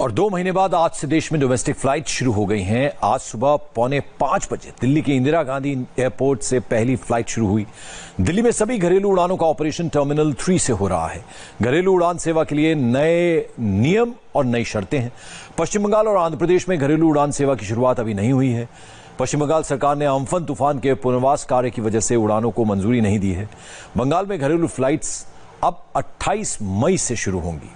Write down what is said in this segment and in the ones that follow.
और 2 महीने बाद आज से देश में डोमेस्टिक फ्लाइट शुरू हो गई हैं। आज सुबह 4:45 बजे दिल्ली के इंदिरा गांधी एयरपोर्ट से पहली फ्लाइट शुरू हुई। दिल्ली में सभी घरेलू उड़ानों का ऑपरेशन टर्मिनल 3 से हो रहा है। घरेलू उड़ान सेवा के लिए नए नियम और नई शर्तें हैं। पश्चिम बंगाल और आंध्र प्रदेश में घरेलू उड़ान सेवा की शुरुआत अभी नहीं हुई है। पश्चिम बंगाल सरकार ने अम्फन तूफान के पुनर्वास कार्य की वजह से उड़ानों को मंजूरी नहीं दी है। बंगाल में घरेलू फ्लाइट्स अब 28 मई से शुरू होंगी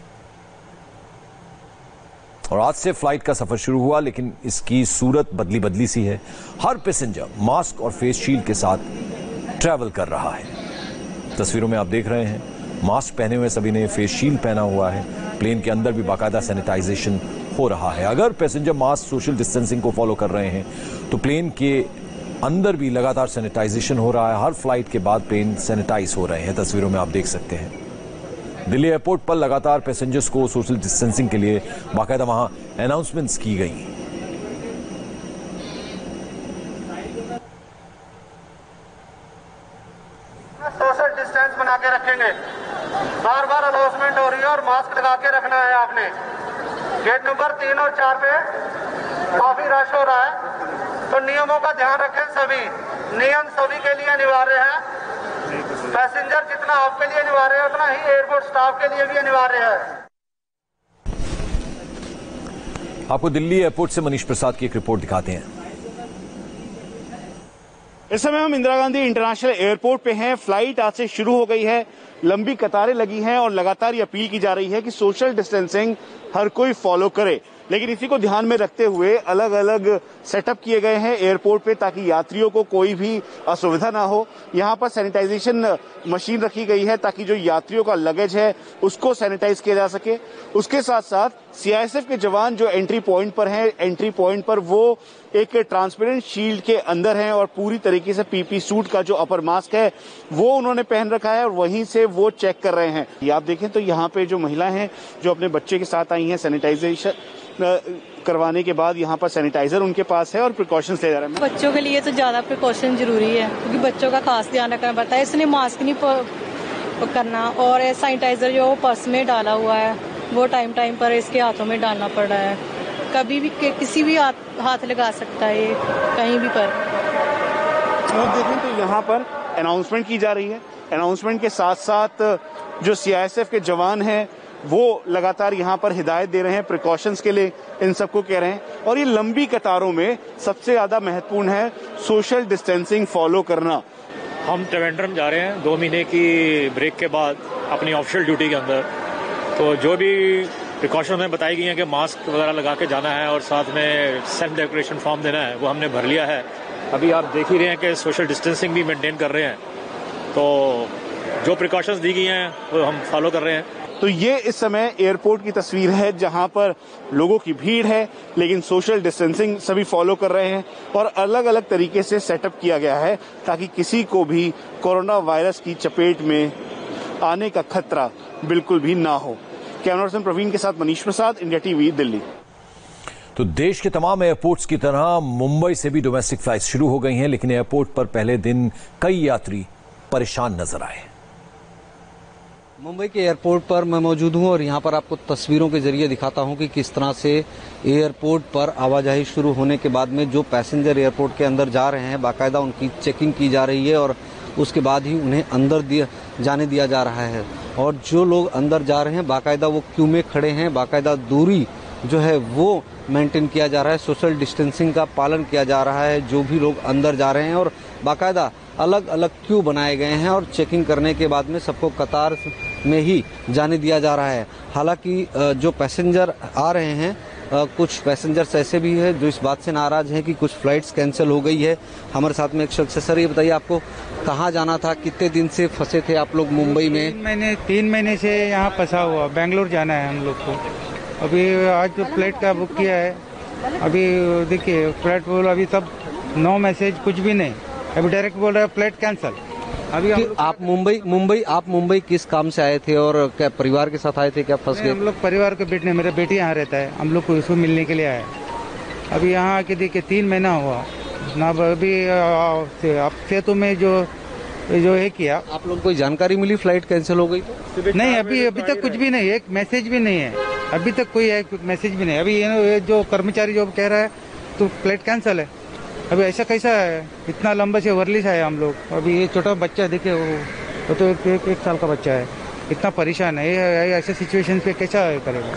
और आज से फ्लाइट का सफर शुरू हुआ, लेकिन इसकी सूरत बदली बदली सी है। हर पैसेंजर मास्क और फेस शील्ड के साथ ट्रैवल कर रहा है। तस्वीरों में आप देख रहे हैं मास्क पहने हुए सभी ने फेस शील्ड पहना हुआ है। प्लेन के अंदर भी बाकायदा सैनिटाइजेशन हो रहा है। अगर पैसेंजर मास्क सोशल डिस्टेंसिंग को फॉलो कर रहे हैं तो प्लेन के अंदर भी लगातार सैनिटाइजेशन हो रहा है। हर फ्लाइट के बाद प्लेन सैनिटाइज हो रहे हैं। तस्वीरों में आप देख सकते हैं दिल्ली एयरपोर्ट पर लगातार पैसेंजर्स को सोशल डिस्टेंसिंग के लिए बाकायदा वहां अनाउंसमेंट्स की गई। सोशल डिस्टेंस बना के रखेंगे। बार बार अनाउंसमेंट हो रही है और मास्क लगा के रखना है आपने। गेट नंबर 3 और 4 पे काफी रश हो रहा है, तो नियमों का ध्यान रखें। सभी नियम सभी के लिए अनिवार्य है। पैसेंजर जितना आपके लिए अनिवार्य है उतना ही एयरपोर्ट स्टाफ के लिए भी अनिवार्य है। आपको दिल्ली एयरपोर्ट से मनीष प्रसाद की एक रिपोर्ट दिखाते हैं। इस समय हम इंदिरा गांधी इंटरनेशनल एयरपोर्ट पे हैं। फ्लाइट आज से शुरू हो गई है। लंबी कतारें लगी हैं और लगातार ये अपील की जा रही है कि सोशल डिस्टेंसिंग हर कोई फॉलो करे। लेकिन इसी को ध्यान में रखते हुए अलग अलग सेटअप किए गए हैं एयरपोर्ट पे, ताकि यात्रियों को कोई भी असुविधा ना हो। यहाँ पर सैनिटाइजेशन मशीन रखी गई है ताकि जो यात्रियों का लगेज है उसको सैनिटाइज किया जा सके। उसके साथ साथ सीआईएसएफ के जवान जो एंट्री पॉइंट पर हैं, एंट्री पॉइंट पर वो एक ट्रांसपेरेंट शील्ड के अंदर हैं और पूरी तरीके से पीपी सूट का जो अपर मास्क है वो उन्होंने पहन रखा है और वहीं से वो चेक कर रहे हैं। ये आप देखें तो यहाँ पे जो महिला हैं जो अपने बच्चे के साथ आई हैं, सैनिटाइजेशन करवाने के बाद यहाँ पर सैनिटाइजर उनके पास है और प्रिकॉशंस ले जा रहे हैं। बच्चों के लिए तो ज्यादा प्रिकॉशन जरूरी है क्योंकि बच्चों का खास ध्यान रखना पड़ता है। इसने मास्क नहीं करना और सैनिटाइजर जो पर्स में डाला हुआ है वो टाइम टाइम पर इसके हाथों में डालना पड़ रहा है। कभी भी किसी भी हाथ लगा सकता है ये कहीं भी पर। आप देखें तो यहाँ पर अनाउंसमेंट की जा रही है। अनाउंसमेंट के साथ साथ जो सीआईएसएफ के जवान हैं वो लगातार यहाँ पर हिदायत दे रहे हैं, प्रिकॉशंस के लिए इन सबको कह रहे हैं। और ये लंबी कतारों में सबसे ज्यादा महत्वपूर्ण है सोशल डिस्टेंसिंग फॉलो करना। हम ट्रिवेंड्रम जा रहे हैं 2 महीने की ब्रेक के बाद अपनी ऑफिशियल ड्यूटी के अंदर। तो जो भी प्रिकॉशन हमें बताई गई है कि मास्क वगैरह लगा के जाना है और साथ में सेल्फ डिक्लेरेशन फॉर्म देना है, वो हमने भर लिया है। अभी आप देख ही रहे हैं कि सोशल डिस्टेंसिंग भी मेंटेन कर रहे हैं। तो जो प्रिकॉशंस दी गई हैं वो हम फॉलो कर रहे हैं। तो ये इस समय एयरपोर्ट की तस्वीर है जहां पर लोगों की भीड़ है, लेकिन सोशल डिस्टेंसिंग सभी फॉलो कर रहे हैं और अलग अलग तरीके से सेटअप किया गया है ताकि किसी को भी कोरोना वायरस की चपेट में आने का खतरा बिल्कुल भी ना हो। कैमरा पर्सन प्रवीण के साथ मनीष प्रसाद, इंडिया टीवी, दिल्ली। तो देश के तमाम एयरपोर्ट्स की तरह मुंबई से भी डोमेस्टिक फ्लाइट शुरू हो गई हैं, लेकिन एयरपोर्ट पर पहले दिन कई यात्री परेशान नजर आए। मुंबई के एयरपोर्ट पर मैं मौजूद हूं और यहां पर आपको तस्वीरों के जरिए दिखाता हूं कि किस तरह से एयरपोर्ट पर आवाजाही शुरू होने के बाद में जो पैसेंजर एयरपोर्ट के अंदर जा रहे हैं बाकायदा उनकी चेकिंग की जा रही है और उसके बाद ही उन्हें अंदर जाने दिया जा रहा है। और जो लोग अंदर जा रहे हैं बाकायदा वो क्यू में खड़े हैं, बाकायदा दूरी जो है वो मेंटेन किया जा रहा है, सोशल डिस्टेंसिंग का पालन किया जा रहा है। जो भी लोग अंदर जा रहे हैं और बाकायदा अलग अलग क्यू बनाए गए हैं और चेकिंग करने के बाद में सबको कतार में ही जाने दिया जा रहा है। हालांकि जो पैसेंजर आ रहे हैं कुछ पैसेंजर्स ऐसे भी हैं जो इस बात से नाराज हैं कि कुछ फ्लाइट्स कैंसिल हो गई है। हमारे साथ में एक शख्स है। सर ये बताइए आपको कहाँ जाना था, कितने दिन से फंसे थे आप लोग मुंबई में? 3 महीने से यहाँ फंसा हुआ, बेंगलोर जाना है हम लोग को। अभी आज जो फ्लाइट का बुक किया है, अभी देखिए फ्लाइट बोल अभी सब नो मैसेज कुछ भी नहीं, अभी डायरेक्ट बोल रहा है फ्लाइट कैंसिल। अभी आप मुंबई किस काम से आए थे और क्या परिवार के साथ आए थे, क्या फंस गए? हम लोग परिवार के बैठने, मेरा बेटी यहाँ रहता है, हम लोग को उसको मिलने के लिए आए। अभी यहाँ आके देखिए 3 महीना हुआ ना। अभी अब सेतु में जो ये किया। आप लोग कोई जानकारी मिली फ्लाइट कैंसिल हो गई? नहीं, अभी तक कुछ भी नहीं, एक मैसेज भी नहीं है। अभी तक कोई मैसेज भी नहीं। अभी ये जो कर्मचारी जो कह रहा है तो फ्लाइट कैंसिल है। अभी ऐसा कैसा है, इतना लंबा से वर्ली से आए हम लोग। अभी ये छोटा बच्चा देखिए, वो तो एक साल का बच्चा है, इतना परेशान है। ऐसे सिचुएशन पे कैसा करेगा,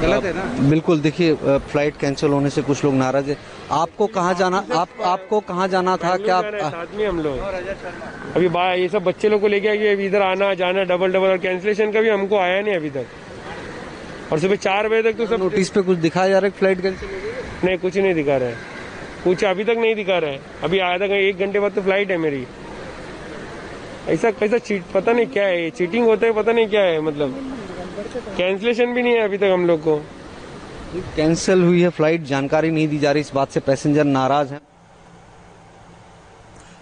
गलत है ना। बिल्कुल, देखिए फ्लाइट कैंसिल होने से कुछ लोग नाराज है। आपको कहाँ जाना, आपको कहाँ जाना था? क्या आदमी हम लोग अभी ये सब बच्चे लोग को लेके आए, इधर आना जाना डबल और कैंसिलेशन का भी हमको आया नहीं अभी तक। और सुबह 4 बजे तक तो सब नोटिस पे कुछ दिखाया जा रहा है फ्लाइट कैंसिल? नहीं, कुछ नहीं दिखा रहा है, कुछ अभी तक नहीं दिखा रहा है। अभी आया था 1 घंटे बाद तो फ्लाइट है मेरी। ऐसा कैसा पता नहीं क्या है, चीटिंग होता है, पता नहीं क्या है। मतलब कैंसिलेशन भी नहीं है अभी तक हम लोग को। कैंसिल हुई है फ्लाइट, जानकारी नहीं दी जा रही, इस बात से पैसेंजर नाराज हैं।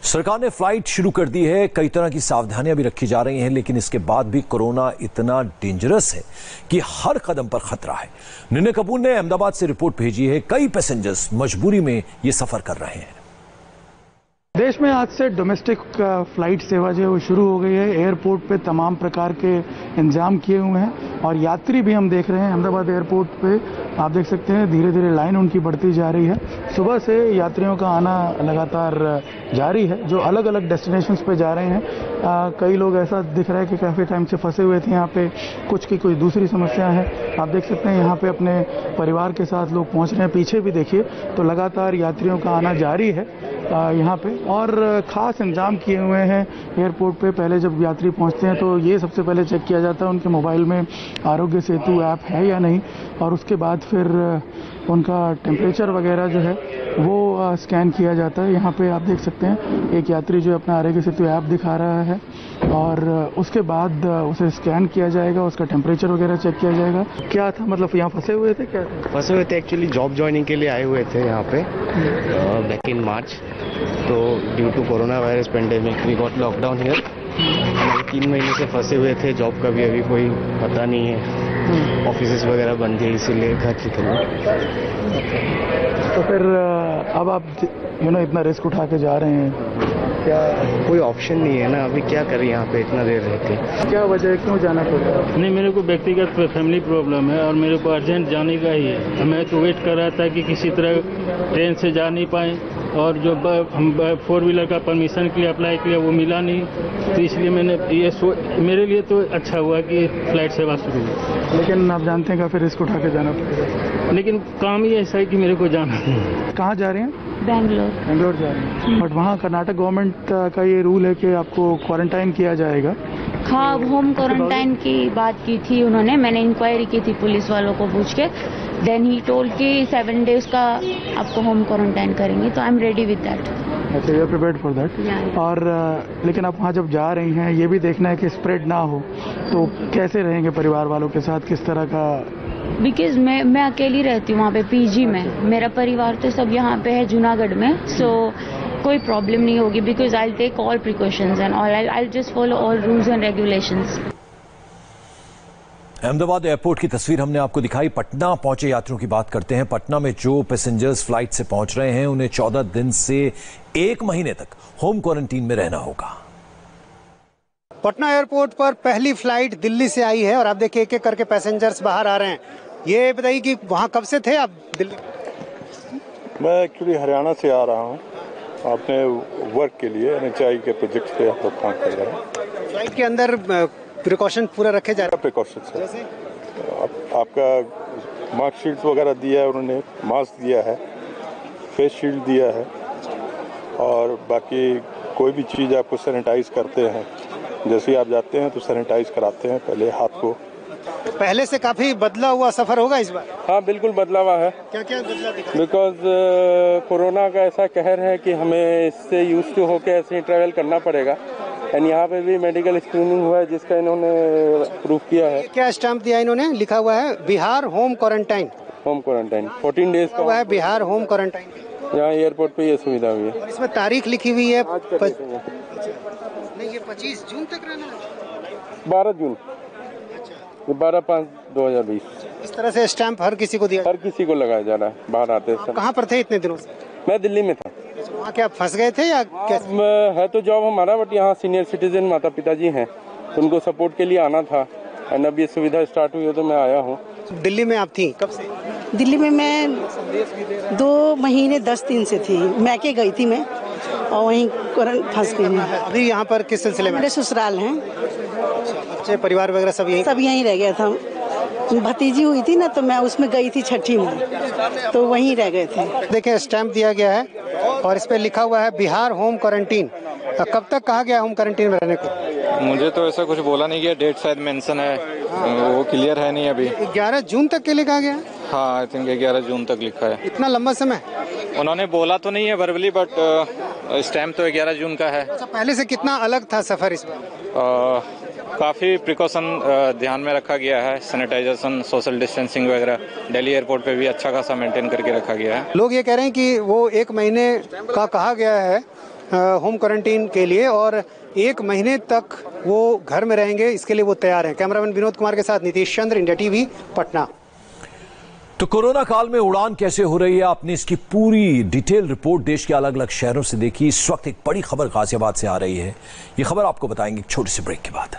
सरकार ने फ्लाइट शुरू कर दी है, कई तरह की सावधानियां भी रखी जा रही हैं, लेकिन इसके बाद भी कोरोना इतना डेंजरस है कि हर कदम पर खतरा है। निन्ने कपूर ने अहमदाबाद से रिपोर्ट भेजी है। कई पैसेंजर्स मजबूरी में ये सफर कर रहे हैं। देश में आज से डोमेस्टिक फ्लाइट सेवा जो है वो शुरू हो गई है। एयरपोर्ट पे तमाम प्रकार के इंतजाम किए हुए हैं और यात्री भी हम देख रहे हैं अहमदाबाद एयरपोर्ट पे। आप देख सकते हैं धीरे धीरे लाइन उनकी बढ़ती जा रही है। सुबह से यात्रियों का आना लगातार जारी है जो अलग अलग डेस्टिनेशंस पे जा रहे हैं। कई लोग ऐसा दिख रहा है कि काफ़ी टाइम से फंसे हुए थे यहाँ पे, कुछ की कोई दूसरी समस्या है। आप देख सकते हैं यहाँ पे अपने परिवार के साथ लोग पहुँच रहे हैं। पीछे भी देखिए तो लगातार यात्रियों का आना जारी है यहाँ पे और ख़ास इंतजाम किए हुए हैं एयरपोर्ट पे। पहले जब यात्री पहुँचते हैं तो ये सबसे पहले चेक किया जाता है उनके मोबाइल में आरोग्य सेतु ऐप है या नहीं, और उसके बाद फिर उनका टेम्परेचर वगैरह जो है वो स्कैन किया जाता है। यहाँ पे आप देख सकते हैं एक यात्री जो अपना आरोग्य सेतु ऐप दिखा रहा है और उसके बाद उसे स्कैन किया जाएगा, उसका टेम्परेचर वगैरह चेक किया जाएगा। क्या था, मतलब यहाँ फंसे हुए थे? क्या फंसे हुए थे, एक्चुअली जॉब ज्वाइनिंग के लिए आए हुए थे यहाँ पे बैक इन मार्च। तो due to corona virus pandemic we got lockdown here. 3 महीने से फंसे हुए थे, जॉब का भी अभी कोई पता नहीं है, ऑफिसेस वगैरह बंद है, इसीलिए घर निकले। तो फिर अब आप इतना रिस्क उठा के जा रहे हैं, क्या कोई ऑप्शन नहीं है ना, अभी क्या करें यहाँ पे इतना देर रहते। क्या वजह है, क्यों जाना पड़ रहा है? नहीं, मेरे को व्यक्तिगत फैमिली प्रॉब्लम है और मेरे को अर्जेंट जाने का ही है। मैं तो वेट कर रहा था कि किसी तरह ट्रेन से जा नहीं पाए और जो हम 4 व्हीलर का परमिशन के लिए अप्लाई किया वो मिला नहीं, तो इसलिए मैंने मेरे लिए तो अच्छा हुआ कि फ्लाइट सेवा शुरू हुई। लेकिन आप जानते हैं काफी रिस्क उठा के जाना पड़ेगा। लेकिन काम ही ऐसा है कि मेरे को जाना है। कहाँ जा रहे हैं? बेंगलोर जा रहे हैं। बट वहाँ कर्नाटक गवर्नमेंट का ये रूल है कि आपको क्वारंटाइन किया जाएगा। हाँ, होम क्वारंटाइन की बात की थी उन्होंने, मैंने इंक्वायरी की थी पुलिस वालों को पूछ के। देन ही टोल्ड कि 7 डेज का आपको होम क्वारंटाइन करेंगे, तो I am ready with that. अच्छा, you are prepared for that. और लेकिन आप वहाँ जब जा रही हैं ये भी देखना है कि स्प्रेड ना हो, तो कैसे रहेंगे परिवार वालों के साथ, किस तरह का? बिकॉज मैं अकेली रहती हूँ वहाँ पे पीजी में, मेरा परिवार तो सब यहाँ पे है जूनागढ़ में, सो कोई प्रॉब्लम नहीं होगी because I take all precautions and all, I just follow all rules and regulations. Ahmedabad airport की तस्वीर हमने आपको दिखाई। पटना पहुंचे यात्रियों की बात करते हैं। पटना में जो पैसेंजर्स फ्लाइट से पहुंच रहे हैं उन्हें 14 दिन से 1 महीने तक होम क्वारंटीन में रहना होगा। पटना एयरपोर्ट पर पहली फ्लाइट दिल्ली से आई है और आप देखिए एक एक करके पैसेंजर्स बाहर आ रहे हैं। ये बताइए कि वहाँ कब से थे आप दिल्ली? मैं एक्चुअली हरियाणा से आ रहा हूँ अपने वर्क के लिए, NHI के प्रोजेक्ट पे आप लोग काम कर रहे हैं। फ्लाइट के अंदर प्रिकॉशन पूरा रखे जा रहे हैं? प्रिकॉशन से आपका मार्कशीट वगैरह दिया है उन्होंने, मास्क दिया है, फेस शील्ड दिया है और बाकी कोई भी चीज़ आपको सैनिटाइज करते हैं। जैसे ही आप जाते हैं तो सैनिटाइज कराते हैं पहले हाथ को। पहले से काफी बदला हुआ सफर होगा इस बार? हाँ, बिल्कुल बदला हुआ है। क्या क्या बदला दिखा? बिकॉज कोरोना का ऐसा कहर है कि हमें इससे यूज टू होकर ऐसे ही ट्रैवल करना पड़ेगा। एंड यहाँ पे भी मेडिकल स्क्रीनिंग हुआ है जिसका इन्होंने प्रूफ किया है। क्या स्टैंप दिया इन्होंने? लिखा हुआ है Bihar home quarantine. Home quarantine 14 days का हुआ है, बिहार होम क्वारंटाइन। यहाँ एयरपोर्ट पे ये सुविधा हुई है। इसमें तारीख लिखी हुई है नहीं, ये 25 जून तक रहना है। 12 जून, 12/5/2020। इस तरह से स्टैंप हर किसी को दिया? हर किसी को लगाया जा रहा है बाहर आते हैं। कहाँ पर थे इतने दिनों से? मैं दिल्ली में था। वहाँ क्या फंस गए थे या कैसे? है तो जॉब हमारा, बट यहाँ सीनियर सिटीजन माता पिताजी हैं, उनको सपोर्ट के लिए आना था। एंड अब ये सुविधा स्टार्ट हुई है तो मैं आया हूँ। दिल्ली में आप थी कब से? दिल्ली में मैं 2 महीने 10 दिन से थी। मैके गई थी मैं और वहीं फंस गई मैं। अभी यहाँ पर किस सिलसिले में? मेरे ससुराल हैं। बच्चे परिवार वगैरह सब यहीं रह गया था। भतीजी हुई थी ना, तो मैं उसमें गई थी छठी में, तो वहीं रह गए थे। देखिए स्टैंप दिया गया है और इस पे लिखा हुआ है बिहार होम क्वारंटीन। कब तक कहा गया होम क्वारंटीन में रहने को? मुझे तो ऐसा कुछ बोला नहीं गया, डेट शायद मेंशन है, वो क्लियर है नहीं अभी। 11 जून तक के लिए कहा गया? हाँ, आई थिंक 11 जून तक लिखा है। इतना लंबा समय? उन्होंने बोला तो नहीं है वर्बली, बट स्टैम्प तो 11 जून का है। अच्छा, पहले से कितना अलग था सफर इस बार? काफ़ी प्रिकॉशन ध्यान में रखा गया है, सैनिटाइजेशन, सोशल डिस्टेंसिंग वगैरह दिल्ली एयरपोर्ट पे भी अच्छा खासा मेंटेन करके रखा गया है। लोग ये कह रहे हैं कि वो 1 महीने का कहा गया है होम क्वारंटीन के लिए और 1 महीने तक वो घर में रहेंगे, इसके लिए वो तैयार हैं। कैमरामैन विनोद कुमार के साथ नीतीश चंद्र, इंडिया टीवी, पटना। तो कोरोना काल में उड़ान कैसे हो रही है, आपने इसकी पूरी डिटेल रिपोर्ट देश के अलग अलग शहरों से देखी। इस वक्त एक बड़ी खबर गाजियाबाद से आ रही है, ये खबर आपको बताएंगे एक छोटे से ब्रेक के बाद।